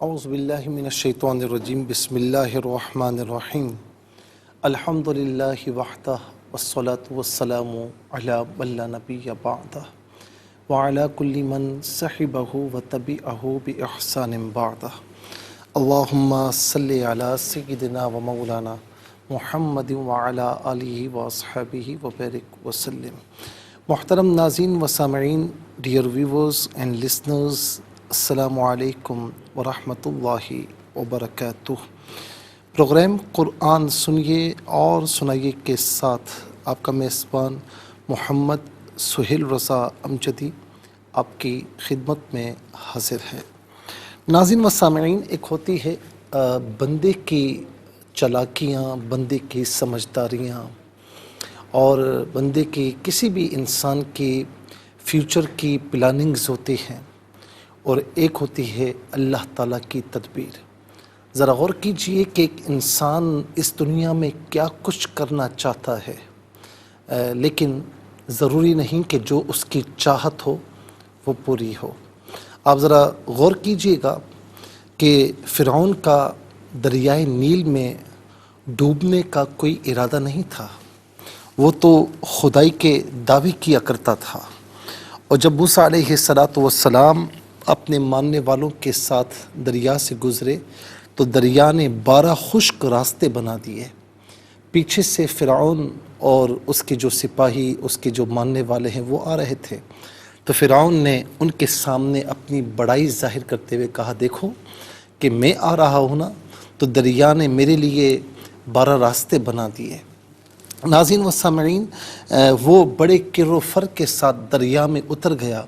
اعوذ باللہ من الشیطان الرجیم بسم اللہ الرحمن الرحیم الحمد للہ وحدہ والصلاة والسلام علی من لا نبی بعدہ وعلی کل من صحبہ وتبعہ بإحسان بعدہ اللہم صلی علی سیدنا و مولانا محمد وعلی آلہ واصحابہ وبارک وسلم۔ محترم ناظرین و سامعین، ڈیئر ویورز اینڈ لسنرز، السلام علیکم ورحمۃ اللہ وبرکاتہ۔ پروگرام قرآن سنیے اور سنائیے کے ساتھ آپ کا میزبان محمد سہیل رضا امجدی آپ کی خدمت میں حاضر ہے۔ ناظرین و سامعین، ایک ہوتی ہے بندے کی چالاکیاں، بندے کی سمجھداریاں اور بندے کی کسی بھی انسان کی فیوچر کی پلاننگز ہوتی ہیں، اور ایک ہوتی ہے اللہ تعالیٰ کی تدبیر۔ ذرا غور کیجئے کہ ایک انسان اس دنیا میں کیا کچھ کرنا چاہتا ہے، لیکن ضروری نہیں کہ جو اس کی چاہت ہو وہ پوری ہو۔ آپ ذرا غور کیجئے گا کہ فرعون کا دریائے نیل میں ڈوبنے کا کوئی ارادہ نہیں تھا، وہ تو خدائی کے دعوے کیا کرتا تھا، اور جب موسیٰ علیہ السلام اپنے ماننے والوں کے ساتھ دریا سے گزرے تو دریا نے 12 خشک راستے بنا دیے۔ پیچھے سے فرعون اور اس کے جو سپاہی، اس کے جو ماننے والے ہیں وہ آ رہے تھے، تو فرعون نے ان کے سامنے اپنی بڑائی ظاہر کرتے ہوئے کہا، دیکھو کہ میں آ رہا ہوں نا، تو دریا نے میرے لیے 12 راستے بنا دیے۔ ناظرین و سامعین، وہ بڑے کر و فر کے ساتھ دریا میں اتر گیا،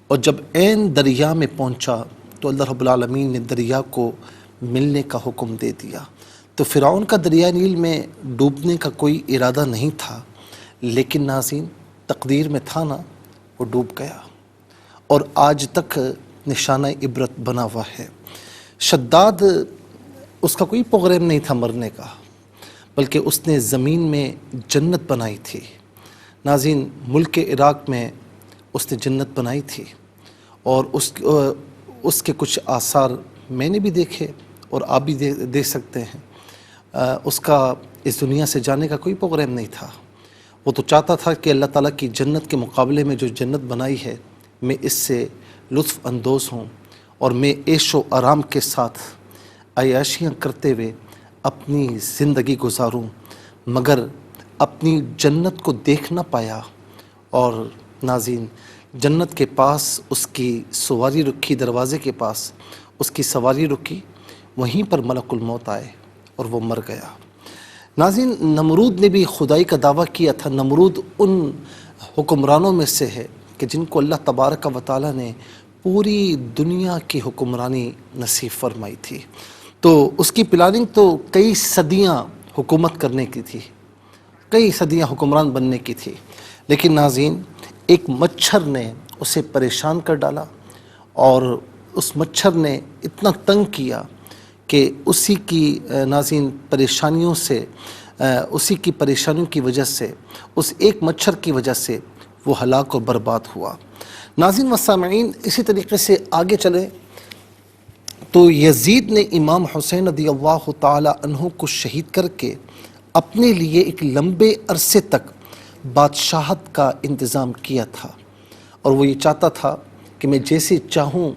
اور جب عین دریا میں پہنچا تو اللہ رب العالمین نے دریا کو ملنے کا حکم دے دیا۔ تو فرعون کا دریا نیل میں ڈوبنے کا کوئی ارادہ نہیں تھا، لیکن ناظرین تقدیر میں تھا نا، وہ ڈوب گیا، اور آج تک نشانہ عبرت بنا ہوا ہے۔ شداد اس کا کوئی پروگرام نہیں تھا مرنے کا، بلکہ اس نے زمین میں جنت بنائی تھی۔ ناظرین، ملک عراق میں اس نے جنت بنائی تھی، اور اس کے کچھ آثار میں نے بھی دیکھے اور آپ بھی دیکھ سکتے ہیں۔ اس کا اس دنیا سے جانے کا کوئی پروگرام نہیں تھا، وہ تو چاہتا تھا کہ اللہ تعالیٰ کی جنت کے مقابلے میں جو جنت بنائی ہے میں اس سے لطف اندوز ہوں، اور میں عیش و آرام کے ساتھ عیاشیاں کرتے ہوئے اپنی زندگی گزاروں، مگر اپنی جنت کو دیکھ نہ پایا۔ اور ناظرین، جنت کے پاس اس کی سواری رکھی، دروازے کے پاس اس کی سواری رکی، وہیں پر ملک الموت آئے اور وہ مر گیا۔ ناظرین، نمرود نے بھی خدائی کا دعویٰ کیا تھا۔ نمرود ان حکمرانوں میں سے ہے کہ جن کو اللہ تبارک و تعالیٰ نے پوری دنیا کی حکمرانی نصیب فرمائی تھی، تو اس کی پلاننگ تو کئی صدیاں حکومت کرنے کی تھی، کئی صدیاں حکمران بننے کی تھی، لیکن ناظرین ایک مچھر نے اسے پریشان کر ڈالا، اور اس مچھر نے اتنا تنگ کیا کہ اسی کی ناظرین پریشانیوں سے، اسی کی پریشانیوں کی وجہ سے، اس ایک مچھر کی وجہ سے وہ ہلاک و برباد ہوا۔ ناظرین و سامعین، اسی طریقے سے آگے چلیں تو یزید نے امام حسین رضی اللہ تعالی عنہ کو شہید کر کے اپنے لیے ایک لمبے عرصے تک بادشاہت کا انتظام کیا تھا، اور وہ یہ چاہتا تھا کہ میں جیسے چاہوں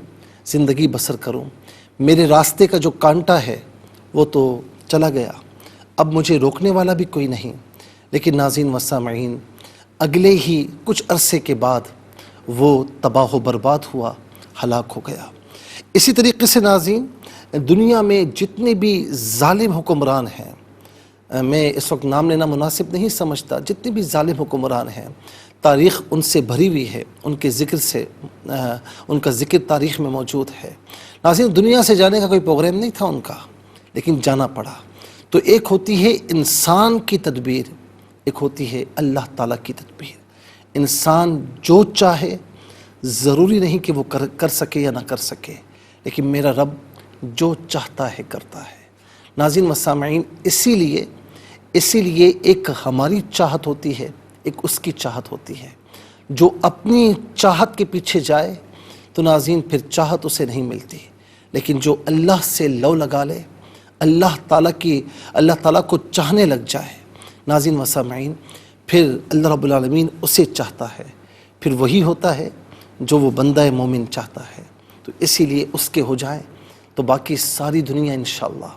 زندگی بسر کروں، میرے راستے کا جو کانٹا ہے وہ تو چلا گیا، اب مجھے روکنے والا بھی کوئی نہیں۔ لیکن ناظرین و سامعین، اگلے ہی کچھ عرصے کے بعد وہ تباہ و برباد ہوا، ہلاک ہو گیا۔ اسی طریقے سے ناظرین، دنیا میں جتنے بھی ظالم حکمران ہیں، میں اس وقت نام لینا مناسب نہیں سمجھتا، جتنے بھی ظالم حکمران ہیں، تاریخ ان سے بھری ہوئی ہے، ان کے ذکر سے ان کا ذکر تاریخ میں موجود ہے۔ ناظرین، دنیا سے جانے کا کوئی پروگرام نہیں تھا ان کا، لیکن جانا پڑا۔ تو ایک ہوتی ہے انسان کی تدبیر، ایک ہوتی ہے اللہ تعالیٰ کی تدبیر۔ انسان جو چاہے، ضروری نہیں کہ وہ کر سکے یا نہ کر سکے، لیکن میرا رب جو چاہتا ہے کرتا ہے۔ ناظرین و سامعین، اسی لیے ایک ہماری چاہت ہوتی ہے، ایک اس کی چاہت ہوتی ہے۔ جو اپنی چاہت کے پیچھے جائے تو ناظرین پھر چاہت اسے نہیں ملتی، لیکن جو اللہ سے لو لگا لے، اللہ تعالیٰ کو چاہنے لگ جائے ناظرین و سامعین، پھر اللہ رب العالمین اسے چاہتا ہے، پھر وہی ہوتا ہے جو وہ بندہ مومن چاہتا ہے۔ تو اسی لیے اس کے ہو جائیں تو باقی ساری دنیا انشاءاللہ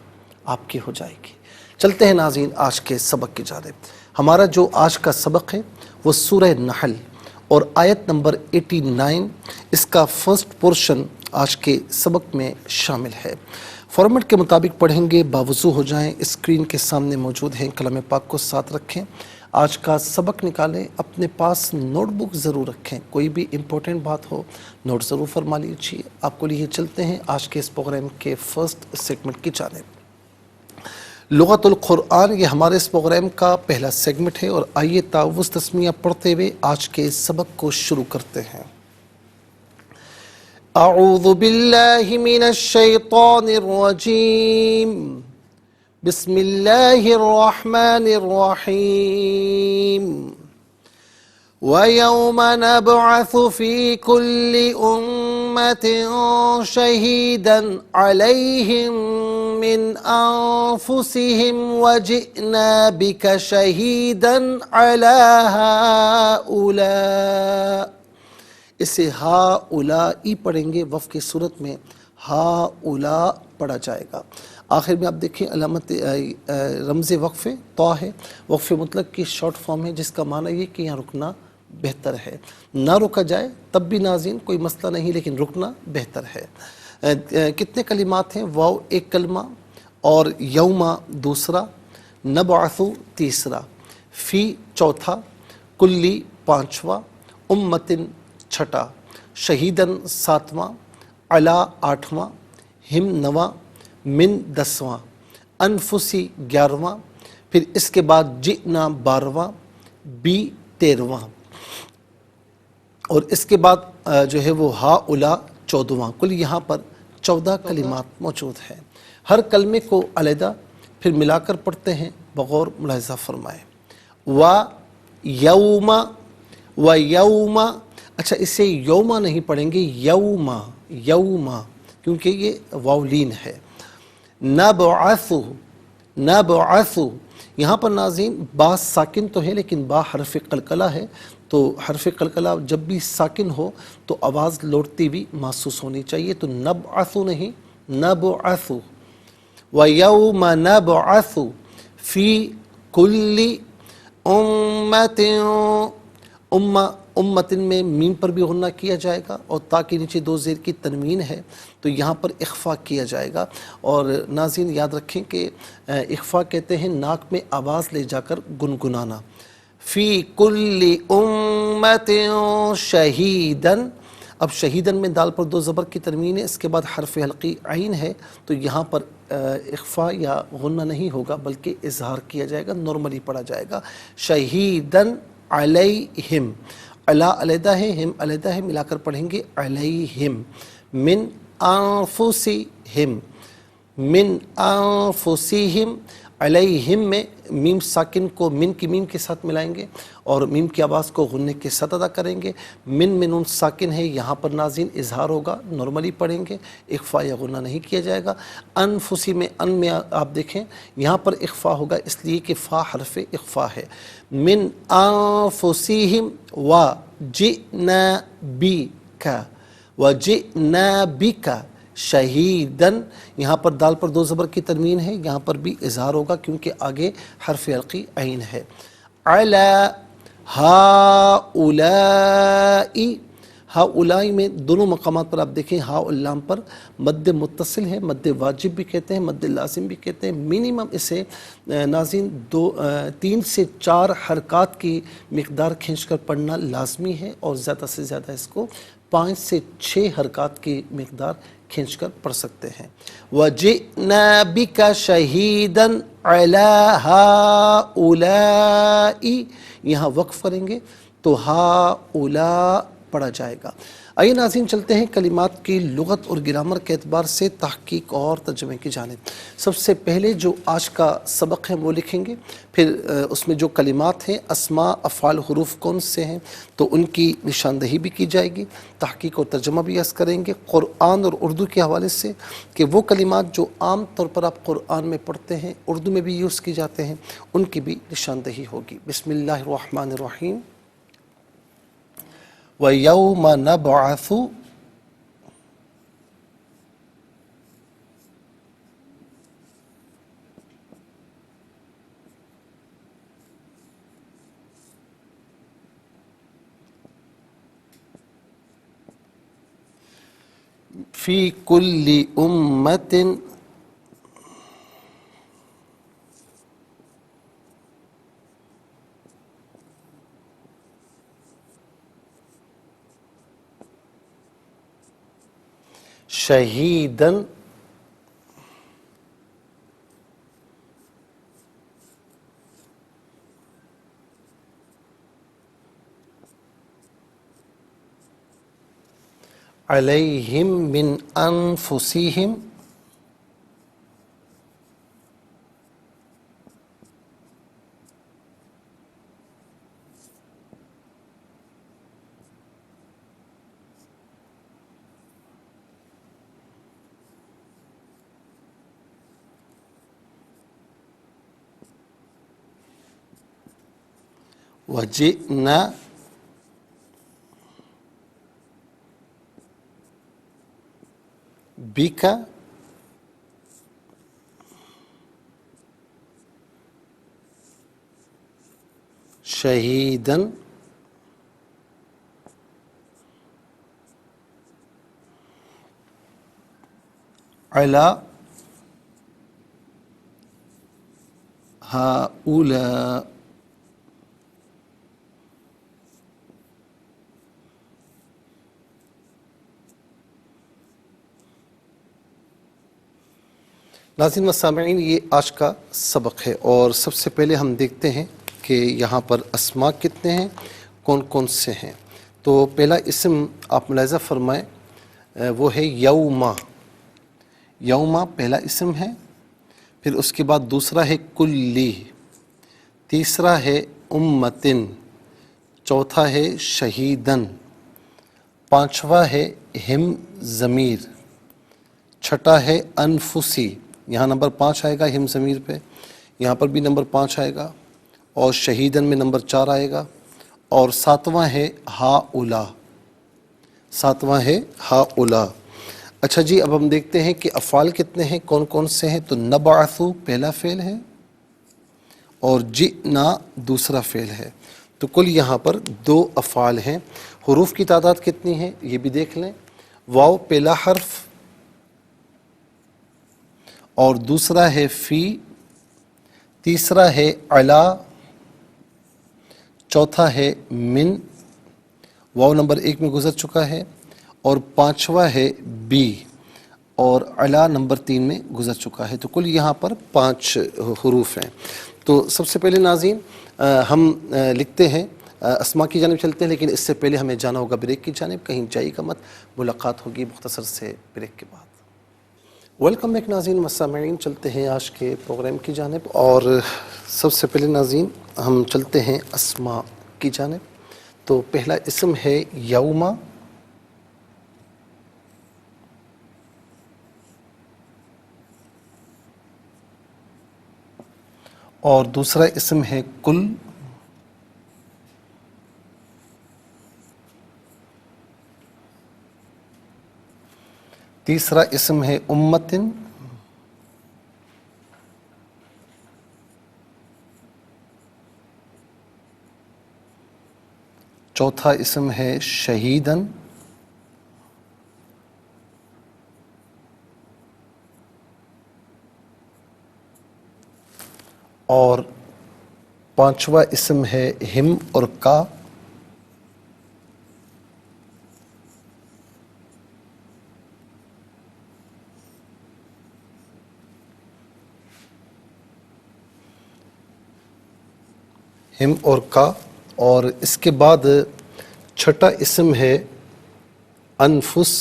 آپ کی ہو جائے گی۔ چلتے ہیں ناظرین آج کے سبق کی جانب۔ ہمارا جو آج کا سبق ہے وہ سورہ نحل اور آیت نمبر 89، اس کا فرسٹ پورشن آج کے سبق میں شامل ہے۔ فارمیٹ کے مطابق پڑھیں گے، باوضو ہو جائیں، اسکرین کے سامنے موجود ہیں، کلام پاک کو ساتھ رکھیں، آج کا سبق نکالیں، اپنے پاس نوٹ بک ضرور رکھیں، کوئی بھی امپورٹنٹ بات ہو نوٹ ضرور فرما لیجیے۔ آپ کو لیے چلتے ہیں آج کے اس پروگرام کے فرسٹ سیگمنٹ کی جانب۔ لغت القرآن یہ ہمارے اس پروگرام کا پہلا سیگمنٹ ہے، اور آئیے تعوذ تسمیہ پڑھتے ہوئے آج کے سبق کو شروع کرتے ہیں۔ اعوذ باللہ من الشیطان الرجیم، بسم اللہ الرحمن الرحیم۔ وَيَوْمَ نَبْعَثُ فِي كُلِّ أُمَّةٍ شَهِيدًا عَلَيْهِمْ مِنْ أَنفُسِهِمْ وَجِئْنَا بِكَ شَهِيدًا عَلَى هَؤُلَاءِ۔ اسے ہَؤُلَاءِ پڑھیں گے، وقف کی صورت میں ہَؤُلَاء پڑھا جائے گا۔ آخر میں آپ دیکھیں علامت رمز وقف طا ہے، وقف مطلق کی شارٹ فارم ہے، جس کا معنی یہ کہ یہاں رکنا بہتر ہے، نہ رکا جائے تب بھی ناظرین کوئی مسئلہ نہیں، لیکن رکنا بہتر ہے۔ کتنے کلمات ہیں؟ واو ایک کلمہ، اور یوم دوسرا، نبعث تیسرا، فی چوتھا، کلی پانچواں، امتن چھٹا، شہیدن ساتواں، علا آٹھواں، ہم نواں، من دسواں، انفسی گیارہواں، پھر اس کے بعد جئنا بارہواں، بی تیرہواں، اور اس کے بعد جو ہے وہ ہاؤلا چودہواں۔ کل یہاں پر 14 کلمات موجود ہیں۔ ہر کلمے کو علیحدہ پھر ملا کر پڑھتے ہیں، بغور ملاحظہ فرمائے۔ و یوما، و یوما، اچھا اسے یوما نہیں پڑھیں گے، یوما، یوما، کیونکہ یہ واولین ہے۔ نبعث، نبعث، یہاں پر ناظرین با ساکن تو ہے، لیکن با حرف قلقلہ ہے، تو حرف قلقلہ جب بھی ساکن ہو تو آواز لوٹتی بھی محسوس ہونی چاہیے، تو نبعث نہیں، نبعث۔ وَيَوْمَ نَبْعَثُ فِي كُلِّ أُمَّةٍ، امتن میں میم پر بھی غنہ کیا جائے گا، اور تا کے نیچے دو زیر کی تنوین ہے تو یہاں پر اخفا کیا جائے گا۔ اور ناظرین یاد رکھیں کہ اخفا کہتے ہیں ناک میں آواز لے جا کر گنگنانا۔ فی کل امت شہیدن، اب شہیدن میں دال پر دو زبر کی تنوین ہے، اس کے بعد حرف حلقی عین ہے، تو یہاں پر اخفا یا غنہ نہیں ہوگا بلکہ اظہار کیا جائے گا، نارملی پڑھا جائے گا۔ شہیدن علیہم، علا علیحدہ ہے، ہم علیحدہ ہے، ملا کر پڑھیں گے علیہم۔ من انفسہم، من انفسہم، علیہم میں میم ساکن کو من کی میم کے ساتھ ملائیں گے اور میم کی آواز کو غنے کے ساتھ ادا کریں گے۔ من میں نون ساکن ہے، یہاں پر ناظرین اظہار ہوگا، نارملی پڑھیں گے، اخفا یا غنہ نہیں کیا جائے گا۔ انفسی میں ان میں آپ دیکھیں یہاں پر اخفا ہوگا، اس لیے کہ فا حرف اخفا ہے۔ من انفسہم وجئنا بک، وجئنا بک شہیدن، یہاں پر دال پر دو زبر کی تنوین ہے، یہاں پر بھی اظہار ہوگا کیونکہ آگے حرف حلقی عین ہے۔ علی ہؤلاء، ہؤلاء میں دونوں مقامات پر آپ دیکھیں ہاء اور لام پر مد متصل ہے، مد واجب بھی کہتے ہیں، مد لازم بھی کہتے ہیں۔ منیمم اسے ناظرین 3 سے 4 حرکات کی مقدار کھینچ کر پڑھنا لازمی ہے، اور زیادہ سے زیادہ اس کو 5 سے 6 حرکات کی مقدار کھینچ کر پڑھ سکتے ہیں۔ وَجِئْنَا بِكَ شَهِيدًا عَلَى هَؤُلَاءِ، یہاں وقف کریں گے تو ہَؤُلَاء پڑھا جائے گا۔ آئیے ناظرین چلتے ہیں کلمات کی لغت اور گرامر کے اعتبار سے تحقیق اور ترجمے کی جانب۔ سب سے پہلے جو آج کا سبق ہے وہ لکھیں گے، پھر اس میں جو کلمات ہیں اسماء افعال حروف کون سے ہیں تو ان کی نشاندہی بھی کی جائے گی، تحقیق اور ترجمہ بھی عرض کریں گے قرآن اور اردو کے حوالے سے کہ وہ کلمات جو عام طور پر آپ قرآن میں پڑھتے ہیں اردو میں بھی یوز کی جاتے ہیں ان کی بھی نشاندہی ہوگی۔ بسم اللہ الرحمن الرحیم۔ وَيَوْمَ نَبْعَثُ فِي كُلِّ أُمَّةٍ شہیداً علیہم من انفسہم وجئنا بک شہیداً علی ہؤلاء ناظرین و سامعین، یہ آج کا سبق ہے اور سب سے پہلے ہم دیکھتے ہیں کہ یہاں پر اسماء کتنے ہیں، کون کون سے ہیں۔ تو پہلا اسم آپ ملاحظہ فرمائیں وہ ہے یوما۔ یوما پہلا اسم ہے، پھر اس کے بعد دوسرا ہے کلی، تیسرا ہے امتن، چوتھا ہے شہیدن، پانچواں ہے ہم ضمیر، چھٹا ہے انفسی، یہاں نمبر 5 آئے گا ہم ضمیر پہ، یہاں پر بھی نمبر 5 آئے گا، اور شہیدن میں نمبر 4 آئے گا، اور ساتواں ہے ہؤلاء، ساتواں ہے ہؤلاء۔ اچھا جی، اب ہم دیکھتے ہیں کہ افعال کتنے ہیں، کون کون سے ہیں۔ تو نبعث پہلا فعل ہے اور جئنا دوسرا فعل ہے، تو کل یہاں پر 2 افعال ہیں۔ حروف کی تعداد کتنی ہے یہ بھی دیکھ لیں۔ واو پہلا حرف اور دوسرا ہے فی، تیسرا ہے علی، چوتھا ہے من، واو نمبر 1 میں گزر چکا ہے، اور پانچواں ہے بی، اور علی نمبر 3 میں گزر چکا ہے، تو کل یہاں پر 5 حروف ہیں۔ تو سب سے پہلے ناظرین ہم لکھتے ہیں اسماء کی جانب چلتے ہیں، لیکن اس سے پہلے ہمیں جانا ہوگا بریک کی جانب، کہیں جائیے گا مت، ملاقات ہوگی مختصر سے بریک کے بعد۔ ویلکم بیک ناظرین و سامعین، چلتے ہیں آج کے پروگرام کی جانب، اور سب سے پہلے ناظرین ہم چلتے ہیں اسماء کی جانب۔ تو پہلا اسم ہے یوما، اور دوسرا اسم ہے کل، تیسرا اسم ہے امتن، چوتھا اسم ہے شہیدن، اور پانچواں اسم ہے ہم اور کا، ہم اور کا، اور اس کے بعد چھٹا اسم ہے انفس،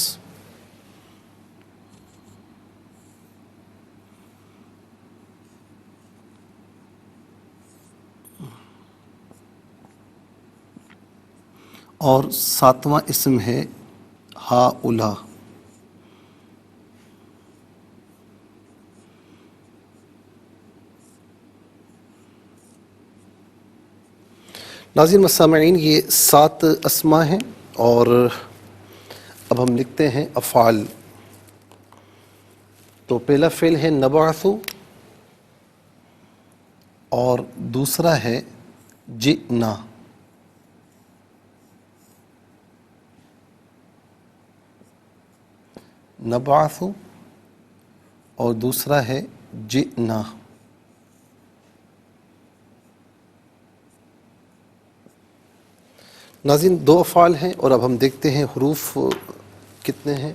اور ساتواں اسم ہے ہاؤلا۔ ناظرین و سامعین، یہ 7 اسماء ہیں، اور اب ہم لکھتے ہیں افعال۔ تو پہلا فعل ہے نبعث، اور دوسرا ہے جئنا۔ نبعث اور دوسرا ہے جئنا۔ ناظرین 2 افعال ہیں، اور اب ہم دیکھتے ہیں حروف کتنے ہیں۔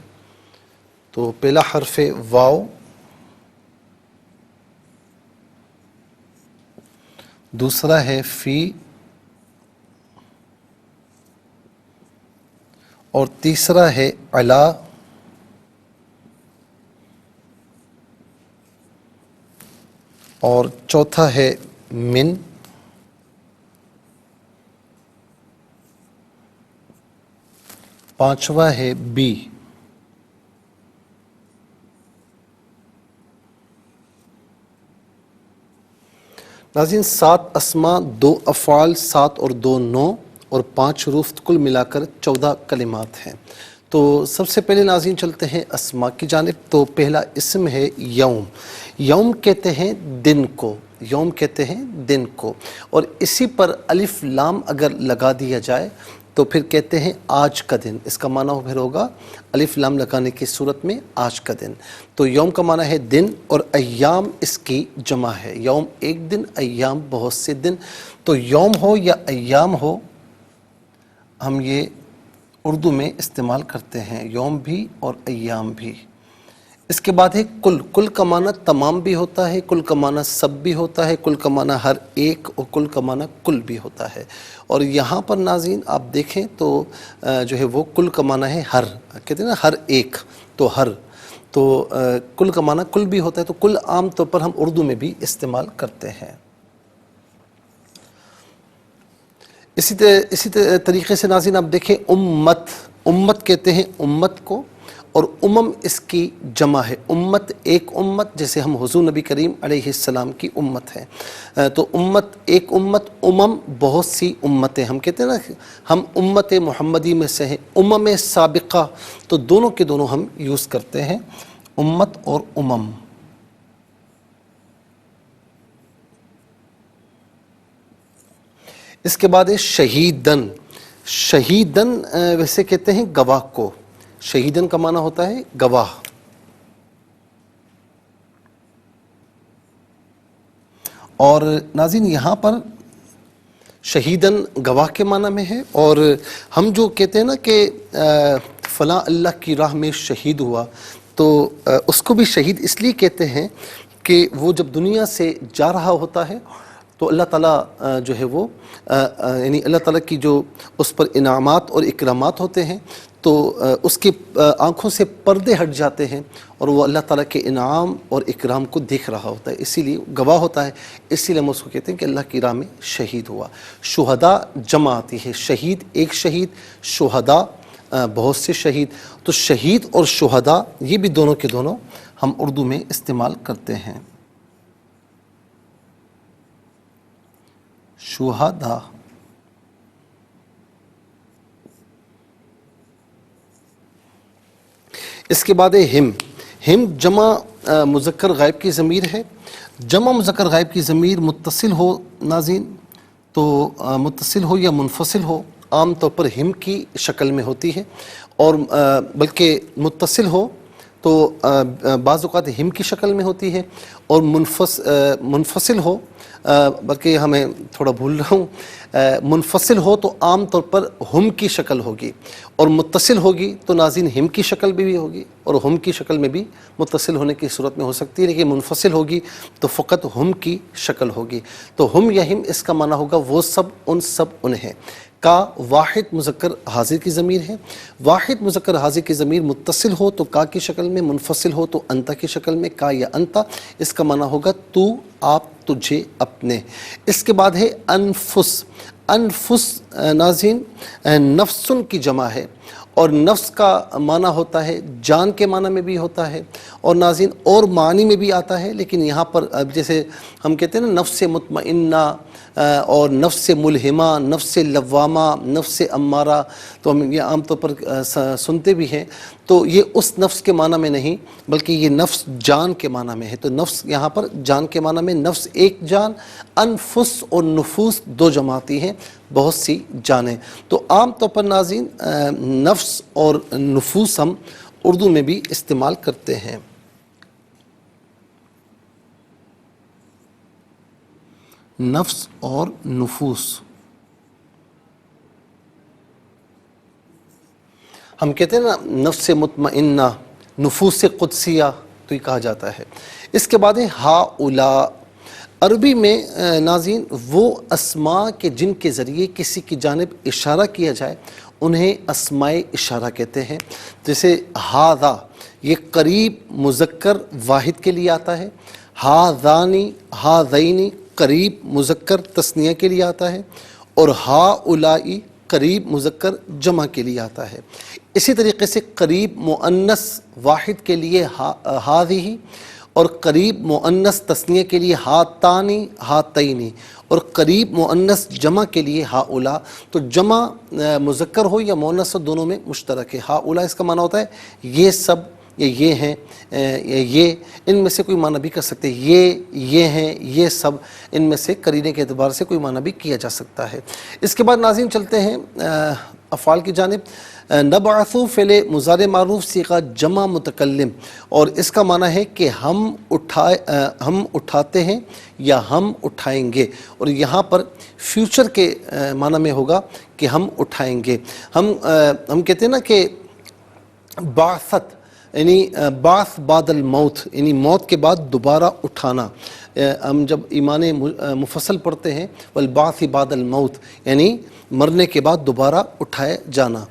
تو پہلا حرف ہے واو، دوسرا ہے فی، اور تیسرا ہے علا، اور چوتھا ہے من، پانچواں ہے بی۔ ناظرین 7 اسماء، 2 افعال، 7 اور 2 9، اور 5 حروف، کل ملا کر 14 کلمات ہیں۔ تو سب سے پہلے ناظرین چلتے ہیں اسماء کی جانب۔ تو پہلا اسم ہے یوم۔ یوم کہتے ہیں دن کو، یوم کہتے ہیں دن کو، اور اسی پر الف لام اگر لگا دیا جائے تو پھر کہتے ہیں آج کا دن۔ اس کا معنی پھر ہوگا الف لام لگانے کی صورت میں آج کا دن۔ تو یوم کا معنی ہے دن، اور ایام اس کی جمع ہے۔ یوم ایک دن، ایام بہت سے دن۔ تو یوم ہو یا ایام ہو، ہم یہ اردو میں استعمال کرتے ہیں، یوم بھی اور ایام بھی۔ اس کے بعد ہے کل۔ کل کا معنی تمام بھی ہوتا ہے، کل کا معنی سب بھی ہوتا ہے، کل کا معنی ہر ایک، اور کل کا معنی کل بھی ہوتا ہے۔ اور یہاں پر ناظرین آپ دیکھیں تو جو ہے وہ کل کا معنی ہے ہر، کہتے ہیں نا ہر ایک، تو ہر، تو کل کا معنی کل بھی ہوتا ہے۔ تو کل عام طور پر ہم اردو میں بھی استعمال کرتے ہیں۔ اسی طریقے سے ناظرین آپ دیکھیں امت۔ امت کہتے ہیں امت کو، اور امم اس کی جمع ہے۔ امت ایک امت، جیسے ہم حضور نبی کریم علیہ السلام کی امت ہے۔ تو امت ایک امت، امم بہت سی امتیں، ہم کہتے ہیں نا ہم امت محمدی میں سے ہیں، امم سابقہ، تو دونوں کے دونوں ہم یوز کرتے ہیں، امت اور امم۔ اس کے بعد ہے شہیدن۔ شہیدن ویسے کہتے ہیں گواہ کو، شہیدن کا معنی ہوتا ہے گواہ۔ اور ناظرین یہاں پر شہیدن گواہ کے معنی میں ہے، اور ہم جو کہتے ہیں نا کہ فلاں اللہ کی راہ میں شہید ہوا، تو اس کو بھی شہید اس لیے کہتے ہیں کہ وہ جب دنیا سے جا رہا ہوتا ہے تو اللہ تعالیٰ جو ہے وہ یعنی اللہ تعالیٰ کی جو اس پر انعامات اور اکرامات ہوتے ہیں، تو اس کی آنکھوں سے پردے ہٹ جاتے ہیں، اور وہ اللہ تعالیٰ کے انعام اور اکرام کو دیکھ رہا ہوتا ہے، اسی لیے گواہ ہوتا ہے، اسی لیے ہم اس کو کہتے ہیں کہ اللہ کی راہ میں شہید ہوا۔ شہداء جمع آتی ہے، شہید ایک شہید، شہداء بہت سے شہید۔ تو شہید اور شہداء یہ بھی دونوں کے دونوں ہم اردو میں استعمال کرتے ہیں۔ شہداء۔ اس کے بعد ہے ہم۔ ہم جمع مذکر غائب کی ضمیر ہے۔ جمع مذکر غائب کی ضمیر متصل ہو ناظرین، تو متصل ہو یا منفصل ہو، عام طور پر ہم کی شکل میں ہوتی ہے، اور بلکہ متصل ہو تو بعض اوقات ہم کی شکل میں ہوتی ہے، اور منفصل ہو، بلکہ ہمیں تھوڑا بھول رہا ہوں، منفصل ہو تو عام طور پر ہم کی شکل ہوگی، اور متصل ہوگی تو ناظرین ہم کی شکل بھی ہوگی، اور ہم کی شکل میں بھی متصل ہونے کی صورت میں ہو سکتی ہے، لیکن منفصل ہوگی تو فقط ہم کی شکل ہوگی۔ تو ہم یا ہم اس کا معنی ہوگا وہ سب ان سب انہیں۔ کا واحد مذکر حاضر کی ضمیر ہے، واحد مذکر حاضر کی ضمیر متصل ہو تو کا کی شکل میں، منفصل ہو تو انتا کی شکل میں، کا یا انتا، اس کا معنی ہوگا تو، آپ، تجھے، اپنے۔ اس کے بعد ہے انفس۔ انفس ناظرین نفسن کی جمع ہے، اور نفس کا معنی ہوتا ہے جان کے معنی میں بھی ہوتا ہے، اور ناظرین اور معنی میں بھی آتا ہے، لیکن یہاں پر جیسے ہم کہتے ہیں نا نفس مطمئنہ اور نفس ملہمہ، نفس لوامہ، نفس امارہ، تو ہم یہ عام طور پر سنتے بھی ہیں، تو یہ اس نفس کے معنی میں نہیں بلکہ یہ نفس جان کے معنی میں ہے۔ تو نفس یہاں پر جان کے معنی میں، نفس ایک جان، انفس اور نفوس دو جماعتی ہیں، بہت سی جانیں۔ تو عام طور پر ناظرین نفس اور نفوس ہم اردو میں بھی استعمال کرتے ہیں۔ نفس اور نفوس ہم کہتے ہیں نا نفس مطمئنہ، نفوس قدسیہ، تو یہ کہا جاتا ہے۔ اس کے بعد ہے ہاؤلاء۔ عربی میں ناظرین وہ اسماء کے جن کے ذریعے کسی کی جانب اشارہ کیا جائے انہیں اسماء اشارہ کہتے ہیں۔ جیسے ہاذا، یہ قریب مذکر واحد کے لیے آتا ہے، ہاذانی، ہاذینی قریب مذکر تثنیہ کے لیے آتا ہے، اور ہاؤلائی قریب مذکر جمع کے لیے آتا ہے۔ اسی طریقے سے قریب مؤنث واحد کے لیے ہاذیہ، اور قریب مؤنث تثنیہ کے لیے ہاتانی، ہاتینی، اور قریب مؤنث جمع کے لیے ہاؤلاء۔ تو جمع مذکر ہو یا مؤنث ہو دونوں میں مشترک ہے۔ ہاؤلاء اس کا معنی ہوتا ہے یہ سب، یا یہ ہیں، یہ ان میں سے کوئی معنی بھی کر سکتے ہیں، یہ ہیں، یہ سب، ان میں سے قرینے کے اعتبار سے کوئی معنی بھی کیا جا سکتا ہے۔ اس کے بعد ناظرین چلتے ہیں افعال کی جانب۔ نبعث فعل مضارع معروف صیغہ جمع متکلم، اور اس کا معنی ہے کہ ہم اٹھاتے ہیں یا ہم اٹھائیں گے، اور یہاں پر فیوچر کے معنی میں ہوگا کہ ہم اٹھائیں گے۔ ہم کہتے ہیں نا کہ بعثت یعنی بعث بعد الموت، یعنی موت کے بعد دوبارہ اٹھانا۔ ہم جب ایمان مفصل پڑھتے ہیں والبعث بعد الموت، یعنی مرنے کے بعد دوبارہ اٹھائے جانا۔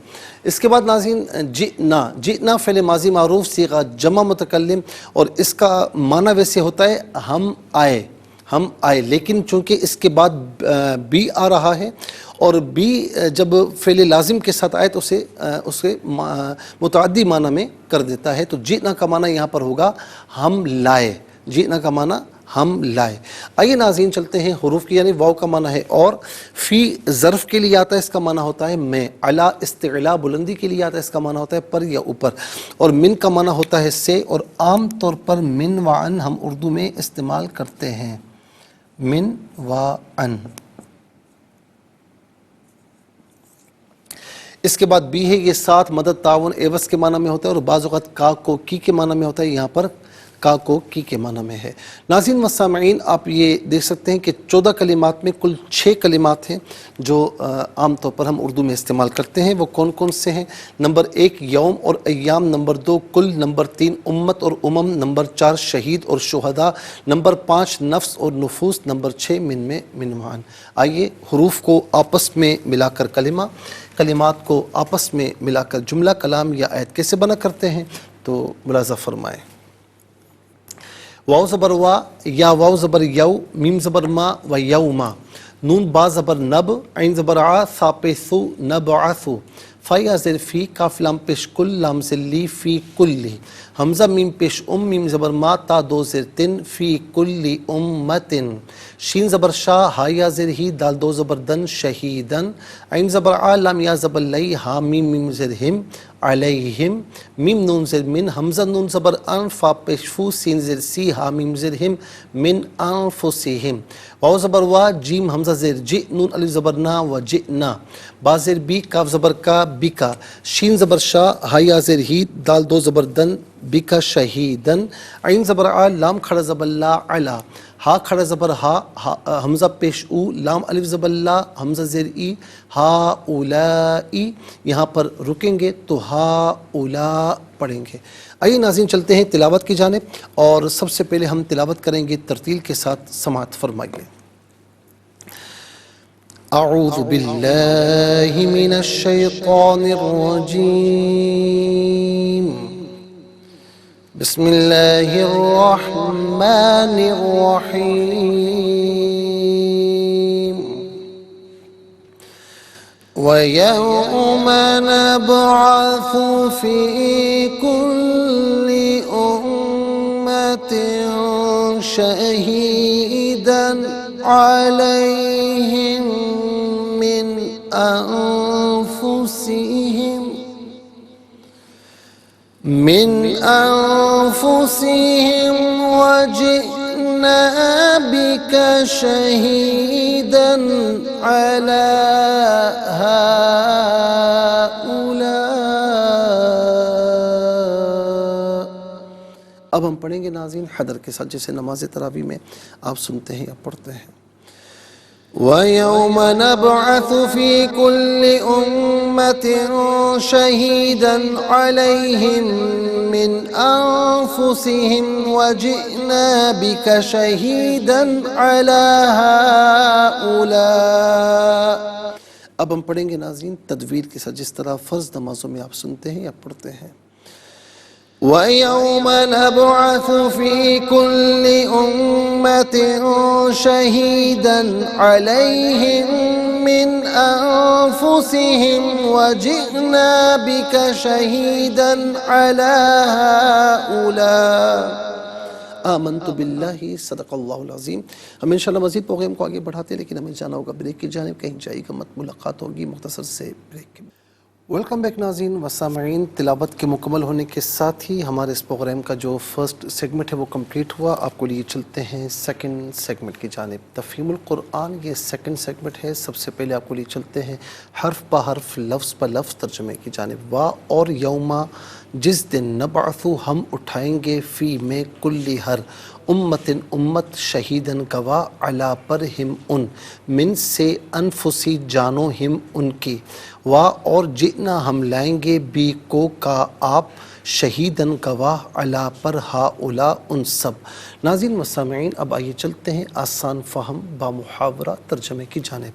اس کے بعد ناظرین جئنا، جئنا فعل ماضی معروف صیغہ جمع متکلم، اور اس کا معنی ویسے ہوتا ہے ہم آئے، ہم آئے، لیکن چونکہ اس کے بعد بھی آ رہا ہے، اور بھی جب فعل لازم کے ساتھ آئے تو اسے متعدی معنی میں کر دیتا ہے۔ تو جئنا کا معنی یہاں پر ہوگا ہم لائے، جئنا کا معنی ہم لائے۔ آئیے ناظرین چلتے ہیں حروف کی، یعنی واو کا معنی ہے اور، فی ظرف کے لیے آتا ہے، اس کا معنی ہوتا ہے میں، علا استعلاء بلندی کے لیے آتا ہے، اس کا معنی ہوتا ہے پر یا اوپر، اور من کا معنی ہوتا ہے سے، اور عام طور پر من و عن ہم اردو میں استعمال کرتے ہیں، من و عن۔ اس کے بعد بھی ہے، یہ ساتھ، مدد، تعاون، عوض کے معنی میں ہوتا ہے، اور بعض اوقات کا کو کی کے معنی میں ہوتا ہے، یہاں پر کا کو کی کے معنی میں ہے۔ ناظرین و سامعین آپ یہ دیکھ سکتے ہیں کہ 14 کلمات میں کل 6 کلمات ہیں جو عام طور پر ہم اردو میں استعمال کرتے ہیں۔ وہ کون کون سے ہیں؟ نمبر 1 یوم اور ایام، نمبر 2 کل، نمبر 3 امت اور امم، نمبر 4 شہید اور شہداء، نمبر 5 نفس اور نفوس، نمبر 6 من میں منوان۔ آئیے حروف کو آپس میں ملا کر کلمات کو آپس میں ملا کر جملہ، کلام یا آیت کیسے بنا کرتے ہیں تو ملاحظہ فرمائیں۔ واو زبر وا، یا واو زبر یو، میم زبر ما و یوما، نون با زبر نب، عین زبر ع، ثا پیش ثو، نبعثو، فا یا زیر فی، کاف لام پیش کل، لام زیر لی، فی کلی، حمزہ میم پیش میم زبر ما، تا دو زیر تن، فی کلی امتن، شین زبر شا، ہا یا زیر ہی، دال دو زبر دن، شہیدن، عین زبر ع، لام یا زبر لی، ہا میم میم زیر ہم، علیہم، میم نون زیر من، حمزہ نون زبر ان، فا پیش فو، سین زیر سی، ہا میم زیر ہم، من انفسہم، واو زبر وا، جیم حمزہ زیر جی، نون الف زبر نا و جئنا، با زیر بی، کاف زبر کا، بکا، شین زبر شا، ہا یا زیر ہی، دال دو زبر دن، بکا شہیدن، عین زبر ع، لام کھڑا زبر لا، علا، ہا کھڑا زبر ہا، حمزہ پیش او، لام الف زبر لا، حمزہ زیر ای، ہا اولائی، یہاں پر رکیں گے تو ہا اولا پڑھیں گے۔ آئیے ناظرین چلتے ہیں تلاوت کی جانب، اور سب سے پہلے ہم تلاوت کریں گے ترتیل کے ساتھ، سماعت فرمائیے۔ أعوذ بالله من الشيطان الرجيم بسم الله الرحمن الرحيم ويوم نبعث في كل أمة شهيدا عليهم من أنفسهم وجئنا بك شهيدا على هؤلاء. اب ہم پڑھیں گے ناظرین حدر کے ساتھ، جیسے نماز تراویح میں آپ سنتے ہیں یا پڑھتے ہیں. وَيَوْمَ نَبْعَثُ فِي كُلِّ أُمَّةٍ شَهِيدًا عَلَيْهِمْ مِنْ أَنفُسِهِمْ وَجِئْنَا بِكَ شَهِيدًا عَلَى هَؤُلَاءِ. اب ہم پڑھیں گے ناظرین تدویر کے ساتھ، جس طرح فرض نمازوں میں آپ سنتے ہیں یا پڑھتے ہیں. وَيَوْمَ نَبْعَثُ فِي كُلِّ أُمَّةٍ شَهِيدًا عَلَيْهِمْ مِنْ أَنفُسِهِمْ وَجِئْنَا بِكَ شَهِيدًا عَلَى هؤلاء. آمنت باللہ صدق اللہ العظیم. ہم انشاءاللہ مزید پروگرام کو آگے بڑھاتے ہیں، لیکن ہمیں جانا ہوگا بریک کی جانب. کہیں جائے گا مت، ملاقات ہوگی مختصر سے بریک کے. ویلکم بیک ناظرین و سامعین. تلاوت کے مکمل ہونے کے ساتھ ہی ہمارے اس پروگرام کا جو فرسٹ سیگمنٹ ہے وہ کمپلیٹ ہوا. آپ کو لیے چلتے ہیں سیکنڈ سیگمنٹ کی جانب. تفہیم القرآن یہ سیکنڈ سیگمنٹ ہے. سب سے پہلے آپ کو لیے چلتے ہیں حرف پہ حرف، لفظ پہ لفظ ترجمے کی جانب. وا اور یوما، جس دن نبعثو ہم اٹھائیں گے، فی میں کلی ہر، امتن امت، شہیدن گواہ، علا پر ہم ان، من سے انفسی جانو ہم ان کی، وا اور جئنا ہم لائیں گے، بی کو کا آپ، شہیدن گواہ، علا پر ہاؤلا ان سب. ناظرین و سامعین اب آئیے چلتے ہیں آسان فہم با محاورہ ترجمے کی جانب.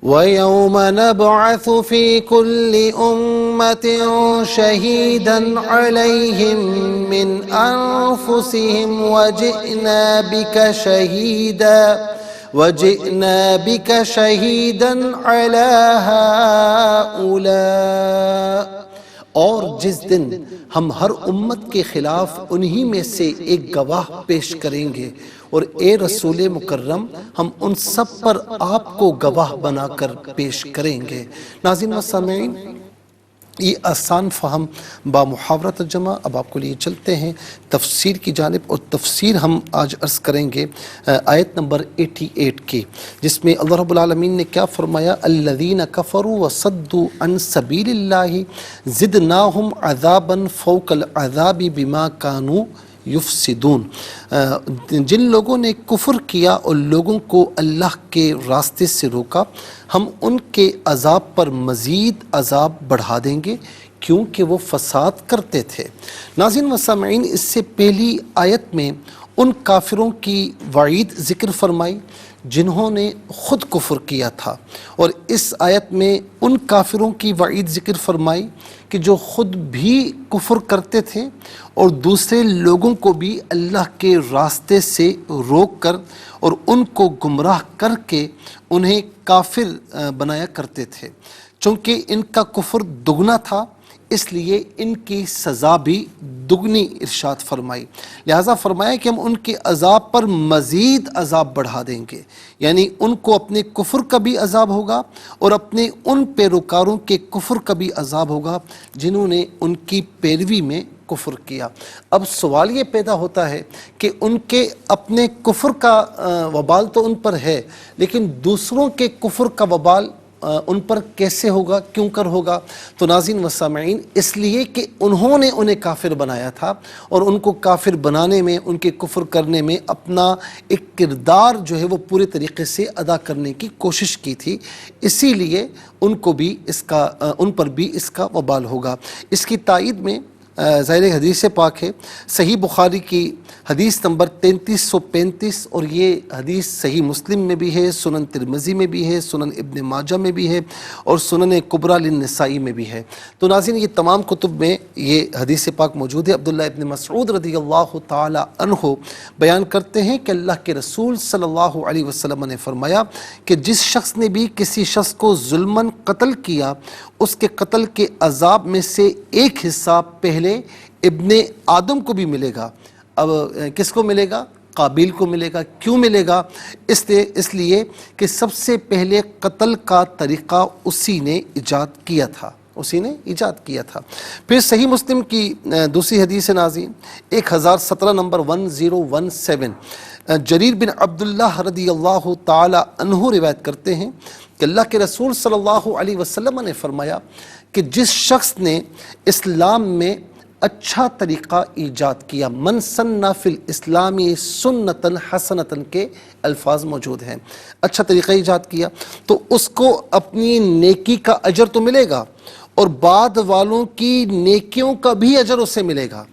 وَيَوْمَ نَبْعَثُ فِي كُلِّ أُمَّةٍ شَهِيدًا عَلَيْهِمْ مِنْ أَنفُسِهِمْ وَجِئْنَا بِكَ شَهِيدًا عَلَى هَؤُلَاءِ. اور جس دن ہم ہر امت کے خلاف انہی میں سے ایک گواہ پیش کریں گے، اور اے رسول مکرم ہم ان سب پر آپ کو گواہ بنا کر پیش کریں گے. ناظرین و سامعین یہ آسان فہم با محاورہ ترجمہ. اب آپ کو لیے چلتے ہیں تفسیر کی جانب، اور تفسیر ہم آج عرض کریں گے آیت نمبر 88 کی، جس میں اللہ رب العالمین نے کیا فرمایا. الذین کفروا وصدوا عن سبیل اللہ زدناہم عذابا فوق العذاب بما کانوا یفسدون. جن لوگوں نے کفر کیا اور لوگوں کو اللہ کے راستے سے روکا، ہم ان کے عذاب پر مزید عذاب بڑھا دیں گے کیونکہ وہ فساد کرتے تھے. ناظرین و سامعین اس سے پہلی آیت میں ان کافروں کی وعید ذکر فرمائی جنہوں نے خود کفر کیا تھا، اور اس آیت میں ان کافروں کی وعید ذکر فرمائی کہ جو خود بھی کفر کرتے تھے اور دوسرے لوگوں کو بھی اللہ کے راستے سے روک کر اور ان کو گمراہ کر کے انہیں کافر بنایا کرتے تھے. چونکہ ان کا کفر دگنا تھا، اس لیے ان کی سزا بھی دگنی ارشاد فرمائی. لہٰذا فرمایا کہ ہم ان کے عذاب پر مزید عذاب بڑھا دیں گے، یعنی ان کو اپنے کفر کا بھی عذاب ہوگا اور اپنے ان پیروکاروں کے کفر کا بھی عذاب ہوگا جنہوں نے ان کی پیروی میں کفر کیا. اب سوال یہ پیدا ہوتا ہے کہ ان کے اپنے کفر کا وبال تو ان پر ہے، لیکن دوسروں کے کفر کا وبال ان پر کیسے ہوگا، کیوں کر ہوگا؟ تو ناظرین و سامعین اس لیے کہ انہوں نے انہیں کافر بنایا تھا، اور ان کو کافر بنانے میں، ان کے کفر کرنے میں اپنا ایک کردار جو ہے وہ پورے طریقے سے ادا کرنے کی کوشش کی تھی، اسی لیے ان کو بھی ان پر بھی اس کا وبال ہوگا. اس کی تائید میں ظاہر حدیث پاک ہے، صحیح بخاری کی حدیث نمبر 3335، اور یہ حدیث صحیح مسلم میں بھی ہے، سنن ترمذی میں بھی ہے، سنن ابن ماجہ میں بھی ہے، اور سنن کبریٰ للنسائی میں بھی ہے۔ تو ناظرین یہ تمام کتب میں یہ حدیث پاک موجود ہے۔ عبداللہ ابن مسعود رضی اللہ تعالی عنہ بیان کرتے ہیں کہ اللہ کے رسول صلی اللہ علیہ وسلم نے فرمایا کہ جس شخص نے بھی کسی شخص کو ظلماً قتل کیا، اس کے قتل کے عذاب میں سے ایک حصہ پہلے ابن آدم کو بھی ملے گا۔ اب کس کو ملے گا؟ قابیل کو ملے گا۔ کیوں ملے گا؟ اس لیے کہ سب سے پہلے قتل کا طریقہ اسی نے ایجاد کیا تھا، پھر صحیح مسلم کی دوسری حدیث ناظرین 1017 نمبر 1017، جریر بن عبداللہ رضی اللہ تعالی عنہ روایت کرتے ہیں کہ اللہ کے رسول صلی اللہ علیہ وسلم نے فرمایا کہ جس شخص نے اسلام میں اچھا طریقہ ایجاد کیا، من سن فی الاسلام سنتا حسنتا کے الفاظ موجود ہیں، اچھا طریقہ ایجاد کیا تو اس کو اپنی نیکی کا اجر تو ملے گا، اور بعد والوں کی نیکیوں کا بھی اجر اسے ملے گا،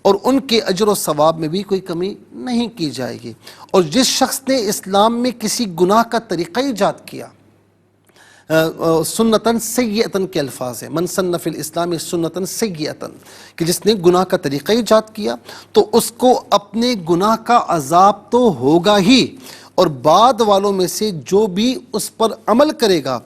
اور ان کے اجر و ثواب میں بھی کوئی کمی نہیں کی جائے گی۔ اور جس شخص نے اسلام میں کسی گناہ کا طریقہ ایجاد کیا، سنتاً سیئتاً کے الفاظ ہیں، من سن فی الاسلام سنتاً سیئتاً، کہ جس نے گناہ کا طریقہ ایجاد کیا تو اس کو اپنے گناہ کا عذاب تو ہوگا ہی، اور بعد والوں میں سے جو بھی اس پر عمل کرے گا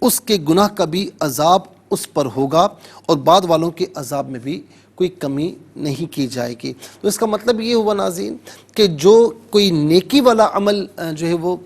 اس کے گناہ کا بھی عذاب اس پر ہوگا، اور بعد والوں کے عذاب میں بھی کوئی کمی نہیں کی جائے گی۔ تو اس کا مطلب یہ ہوا ناظرین کہ جو کوئی نیکی والا عمل جو ہے وہ،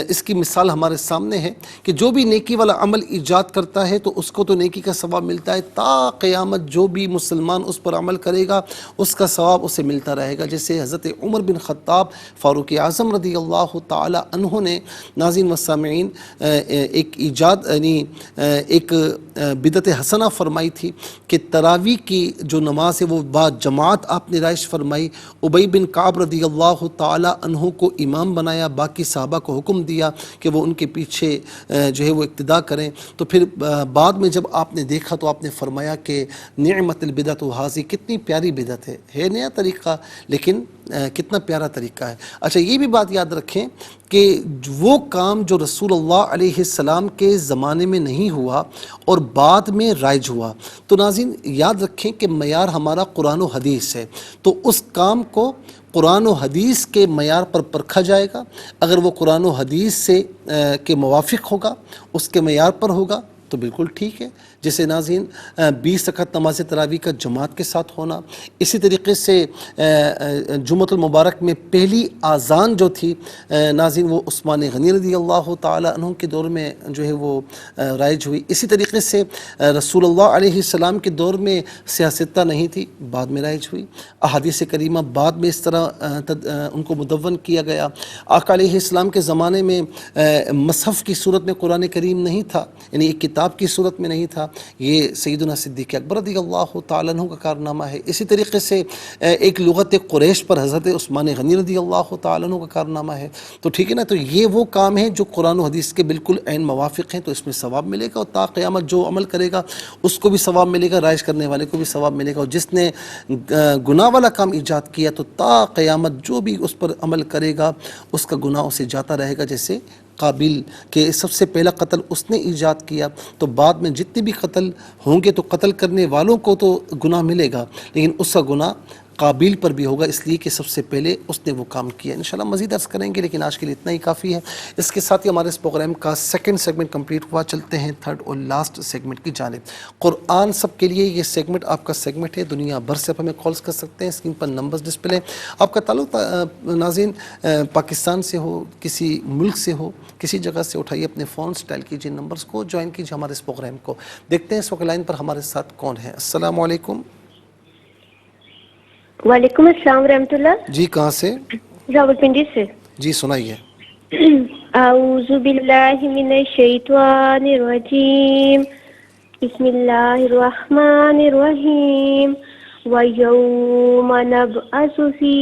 اس کی مثال ہمارے سامنے ہے کہ جو بھی نیکی والا عمل ایجاد کرتا ہے تو اس کو تو نیکی کا ثواب ملتا ہے تا قیامت، جو بھی مسلمان اس پر عمل کرے گا اس کا ثواب اسے ملتا رہے گا۔ جیسے حضرت عمر بن خطاب فاروق اعظم رضی اللہ تعالی عنہ نے ناظرین و سامعین ایک ایجاد یعنی ایک بدعت حسنہ فرمائی تھی کہ تراویح کی جو نماز ہے وہ با جماعت آپ نے رائج فرمائی، ابی بن کعب رضی اللہ تعالی عنہ کو امام بنایا، باقی صحابہ کو حکم دیا کہ وہ ان کے پیچھے جو ہے وہ اقتداء کریں۔ تو پھر بعد میں جب آپ نے دیکھا تو آپ نے فرمایا کہ نعمت البدعۃ ھذہ، کتنی پیاری بدعت ہے نیا طریقہ لیکن کتنا پیارا طریقہ ہے۔ اچھا یہ بھی بات یاد رکھیں کہ وہ کام جو رسول اللہ علیہ السلام کے زمانے میں نہیں ہوا اور بعد میں رائج ہوا، تو ناظرین یاد رکھیں کہ معیار ہمارا قرآن و حدیث ہے، تو اس کام کو قرآن و حدیث کے معیار پر پرکھا جائے گا۔ اگر وہ قرآن و حدیث سے کے موافق ہوگا، اس کے معیار پر ہوگا تو بالکل ٹھیک ہے۔ جیسے ناظرین 20 رکعت نماز تراویح کا جماعت کے ساتھ ہونا، اسی طریقے سے جمعۃ المبارک میں پہلی آذان جو تھی ناظرین وہ عثمان غنی رضی اللہ تعالی عنہ کے دور میں جو ہے وہ رائج ہوئی۔ اسی طریقے سے رسول اللہ علیہ السلام کے دور میں سیاستہ نہیں تھی، بعد میں رائج ہوئی۔ احادیث کریمہ بعد میں اس طرح ان کو مدون کیا گیا۔ آقا علیہ السلام کے زمانے میں مصحف کی صورت میں قرآن کریم نہیں تھا، یعنی ایک کتاب کی صورت میں نہیں تھا، یہ سیدنا صدیق اکبر رضی اللہ تعالی عنہ کا کارنامہ ہے۔ اسی طریقے سے ایک لغت قریش پر حضرت عثمان غنی رضی اللہ تعالی عنہ کا کارنامہ ہے۔ تو ٹھیک ہے نا، تو یہ وہ کام ہے جو قرآن و حدیث کے بالکل عین موافق ہیں، تو اس میں ثواب ملے گا، اور تا قیامت جو عمل کرے گا اس کو بھی ثواب ملے گا، رائج کرنے والے کو بھی ثواب ملے گا، اور جس نے گناہ والا کام ایجاد کیا تو تا قیامت جو بھی اس پر عمل کرے گا اس کا گناہ اسے جاتا رہے گا۔ جیسے قابل کہ سب سے پہلا قتل اس نے ایجاد کیا، تو بعد میں جتنے بھی قتل ہوں گے تو قتل کرنے والوں کو تو گناہ ملے گا، لیکن اس کا گناہ قابل پر بھی ہوگا، اس لیے کہ سب سے پہلے اس نے وہ کام کیا۔ انشاءاللہ مزید عرض کریں گے، لیکن آج کے لیے اتنا ہی کافی ہے۔ اس کے ساتھ ہی ہمارے اس پروگرام کا سیکنڈ سیگمنٹ کمپلیٹ ہوا، چلتے ہیں تھرڈ اور لاسٹ سیگمنٹ کی جانب۔ قرآن سب کے لیے یہ سیگمنٹ آپ کا سیگمنٹ ہے، دنیا بھر سے آپ ہمیں کالز کر سکتے ہیں، اسکرین پر نمبرز ڈسپلے۔ آپ کا تعلق ناظرین پاکستان سے ہو، کسی ملک سے ہو، کسی جگہ سے اٹھائیے اپنے فون سے، ڈائل کیجیے نمبرز کو، جوائن کیجیے ہمارے اس پروگرام کو۔ دیکھتے ہیں اس وقت لائن پر ہمارے ساتھ کون ہے۔ السلام علیکم۔ وعلیکم السلام ورحمۃ اللہ۔ جی کہاں سے؟ راولپنڈی سے۔ جی سنائیے۔ اعوذ باللہ من الشیطان الرجیم، بسم اللہ الرحمن الرحیم، وَيَوْمَ نَبْعَثُ فِي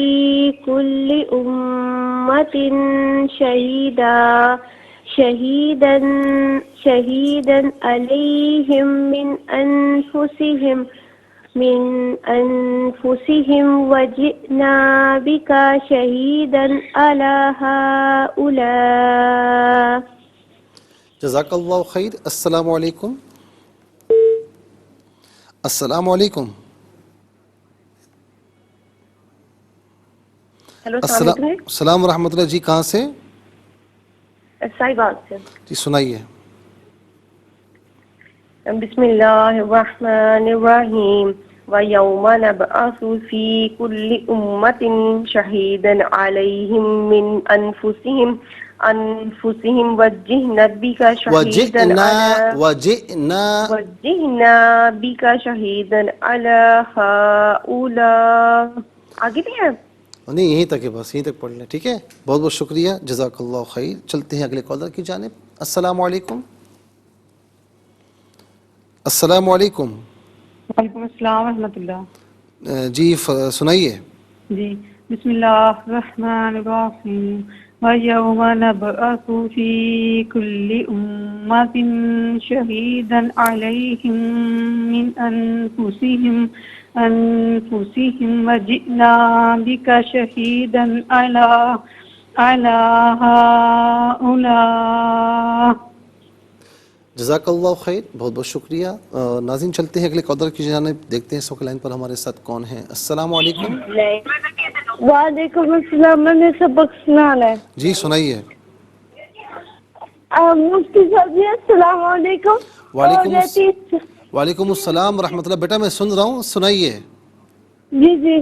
كُلِّ أُمَّةٍ شَهِيدًا عَلَيْهِمْ مِنْ أَنفُسِهِمْ من أنفسهم وجئنا بك شهيدا على هؤلاء. جزاک اللہ خیر. السلام علیکم. السلام علیکم. ہیلو السلام علیکم. السلام ورحمۃ اللہ. جی کہاں سے؟ صاحبات سے. جی سنائیے. بسم اللہ الرحمن الرحیم. وَيَوْمَ نَبْعَثُ فِي كُلِّ أُمَّةٍ شَهِيدًا عَلَيْهِمْ مِنْ أَنفُسِهِمْ وَجِئْنَا بِكَ شَهِيدًا عَلَى هَؤُلَاءِ. آگے بھی ہے؟ نہیں یہیں تک ہے، بس یہیں تک پڑھ لیں. ٹھیک ہے، بہت بہت شکریہ. جزاک اللہ خیر. چلتے ہیں اگلے کالر کی جانب. السلام علیکم. السلام علیکم. وعلیکم السلام ورحمۃ اللہ. جی سنائیے. جی بسم اللہ الرحمن الرحیم. وَيَوْمَ نَبْعَثُ فِي كُلِّ أُمَّةٍ شَهِيدًا عَلَيْهِمْ مِنْ أَنفُسِهِمْ وَجِئْنَا بِكَ شَهِيدًا عَلَى هَؤُلَاءِ. جزاک اللہ خیر. بہت بہت شکریہ. ناظرین چلتے ہیں اگلے کالر کی جانب. دیکھتے ہیں اس وقت لائن پر ہمارے ساتھ کون ہیں. السلام علیکم. وعلیکم السلام. میں نے سبق سنانا ہے. جی سنائیے. مفتی صاحب جی السلام علیکم. وعلیکم السلام ورحمۃ اللہ. بیٹا میں سن رہا ہوں، سنائیے. جی جی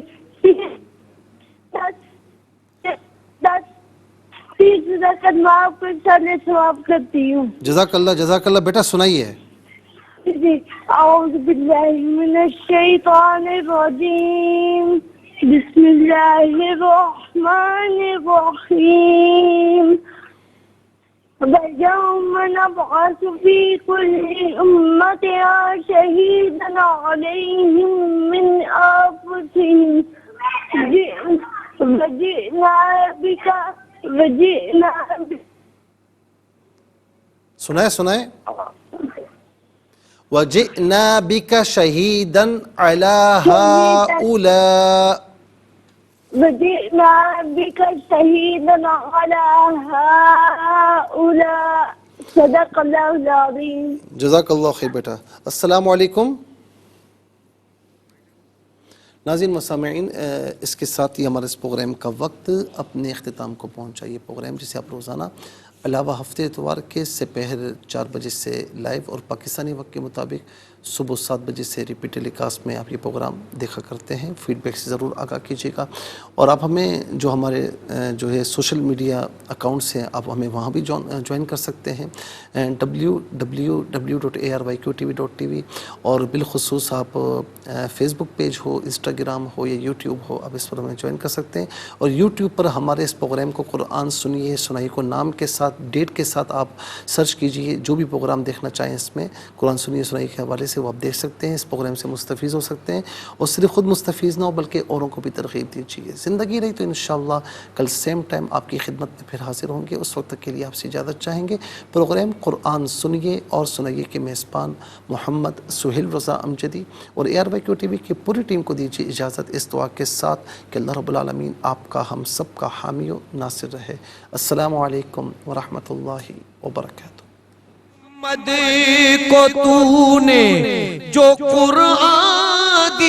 30 رکعت میں آپ کو انشاءاللہ ثواب کرتی ہوں. جزاک اللہ جزاک اللہ. بیٹا سنائیے. جی اعوذ باللہ من الشیطان الرجیم. بسم اللہ الرحمن الرحیم. وَيَوْمَ نَبْعَثُ فِي كُلِّ أُمَّةٍ شَهِيدًا عَلَيْهِمْ مِنْ أَنفُسِهِمْ سنائے. وَجِئْنَا بِكَ شَهِيدًا عَلَى هَؤُلَاءِ. وَجِئْنَا بِكَ شَهِيدًا عَلَى هَؤُلَاءِ. صدق اللہ العظیم. جزاک اللہ خیر بیٹا. السلام علیکم. ناظرین مسامعین، اس کے ساتھ ہی ہمارے اس پروگرام کا وقت اپنے اختتام کو پہنچا. یہ پروگرام جسے آپ روزانہ علاوہ ہفتے اتوار کے سپہر 4 بجے سے لائیو اور پاکستانی وقت کے مطابق صبح 7 بجے سے ریپیٹ ٹیلی کاسٹ میں آپ یہ پروگرام دیکھا کرتے ہیں. فیڈ بیک سے ضرور آگاہ کیجیے گا. اور آپ ہمیں جو ہمارے جو ہے سوشل میڈیا اکاؤنٹس ہیں، آپ ہمیں وہاں بھی جوائن کر سکتے ہیں. www.arYQTV.tv. اور بالخصوص آپ فیس بک پیج ہو، انسٹاگرام ہو یا یوٹیوب ہو، آپ اس پر ہمیں جوائن کر سکتے ہیں. اور یوٹیوب پر ہمارے اس پروگرام کو قرآن سنائیے کو نام کے ساتھ ڈیٹ کے ساتھ آپ سرچ کیجئے. جو بھی پروگرام دیکھنا چاہیں اس میں قرآن سنائیے کے حوالے سے وہ آپ دیکھ سکتے ہیں. اس پروگرام سے مستفیض ہو سکتے ہیں. اور صرف خود مستفیض نہ ہو بلکہ اوروں کو بھی ترغیب دیجیے. زندگی رہی تو انشاءاللہ کل سیم ٹائم آپ کی خدمت میں پھر حاضر ہوں گے. اس وقت تک کے لیے آپ سے اجازت چاہیں گے. پروگرام قرآن سنیے اور سنائیے کے میزبان محمد سہیل رضا امجدی اور ARYQTV کی پوری ٹیم کو دیجیے اجازت اس دعا کے ساتھ کہ اللہ رب العالمین آپ کا ہم سب کا حامی و ناصر رہے. السلام علیکم ورحمۃ اللہ وبرکاتہ. محمد کو تو نے جو قرآن